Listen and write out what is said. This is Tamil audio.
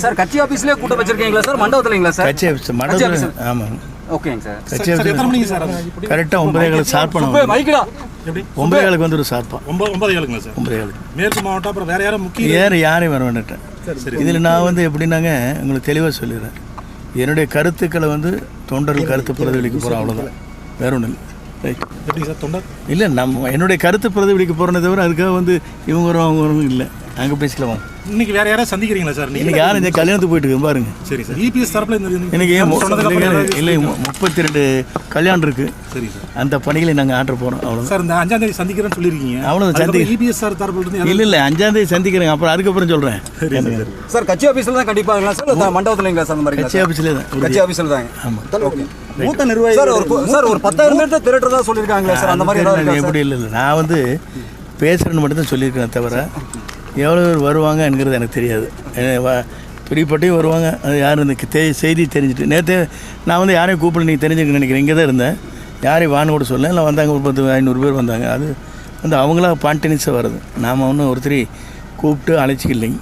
சார் கட்சி ஆபீஸ்லயே கூட்டம் வச்சிருக்கீங்களா சார் மண்டபத்துலங்களா சார்? கட்சி ஆபீஸ் மண்டபத்துல. ஆமா ஓகேங்க சார். கட்சி ஆபீஸ் எத்தனை மணிக்கு சார்? கரெக்ட்டா 9:00 ஷார்ப் பண்ணுவோம். மைக்டா எப்படி 9:00 வந்துரும் ஷார்ப்பா. 9:00 சார். 9:00 மேற்கு மாவட்டம் அப்புறம் வேற யாரும் முக்கிய யாரையும் வர வேண்டாம். இதில் நான் வந்து எப்படின்னாங்க உங்களுக்கு தெளிவாக சொல்லிடுறேன். என்னுடைய கருத்துக்களை வந்து தொண்டர்கள் கருத்து பிரதிபலிக்க போகிறோம், அவ்வளோதான், வேற ஒன்றும் இல்லை. எப்படி சார் தொண்டர் இல்லை, நம்ம என்னுடைய கருத்து பிரதிபலிக்க போகிறனே தவிர அதுக்காக வந்து இவங்க வரும் அவங்க வரும் இல்லை. அங்கே பேசிக்கலாம். இன்னைக்கு வேற யாராவது சந்திக்கிறீங்களா சார்? இன்னைக்கு யாரும் இந்த கல்யாணத்துக்கு போயிட்டு இருக்கு பாருங்க. சரி சார். இபிஎஸ் தரப்புல எனக்கு இல்லை 32 கல்யாணம் இருக்கு. சரி சார். அந்த பணிகளை நாங்கள் ஆற்ற போகிறோம், அவ்வளோ சார். இந்த 5ஆம் தேதி சந்திக்கிறேன்னு சொல்லியிருக்கீங்க, அவ்வளோ சந்தி இபிஎஸ் சார் தரப்புல இருந்து இல்லை 5ஆம் தேதி சந்திக்கிறேங்க, அப்புறம் அதுக்கப்புறம் சொல்கிறேன். சார் கட்சி ஆபீஸ்ல தான் கண்டிப்பாங்களா சார்? மண்டபத்துலங்களா சார்? அந்த மாதிரி கட்சி ஆஃபீஸில் தான். கட்சி ஆபீஸ்ல தாங்க. ஆமாம். மூத்த நிர்வாகி சார் ஒரு 10,000 பேர் தான் திரட்டுறதா சொல்லியிருக்காங்களா சார்? அந்த மாதிரி எப்படி இல்லை, நான் வந்து பேசுகிறேன்னு மட்டும் தான் சொல்லியிருக்கேன் தவிர எவ்வளோ பேர் வருவாங்கங்கிறது எனக்கு தெரியாது. பிரிப்பட்டையும் வருவாங்க, அது யார் இந்த செய்தி தெரிஞ்சுட்டு. நேற்று நான் வந்து யாரையும் கூப்பிட நீங்கள் தெரிஞ்சுக்க நினைக்கிறேன், இங்கே தான் இருந்தேன். யாரையும் வான்னு கூட சொல்ல, இல்லை வந்தாங்க, ஒரு 500 பேர் வந்தாங்க. அது வந்து அவங்களா பாண்டினிஸாக வருது. நாம் ஒன்றும் ஒருத்தரையும் கூப்பிட்டு அழைச்சிக்கலைங்க.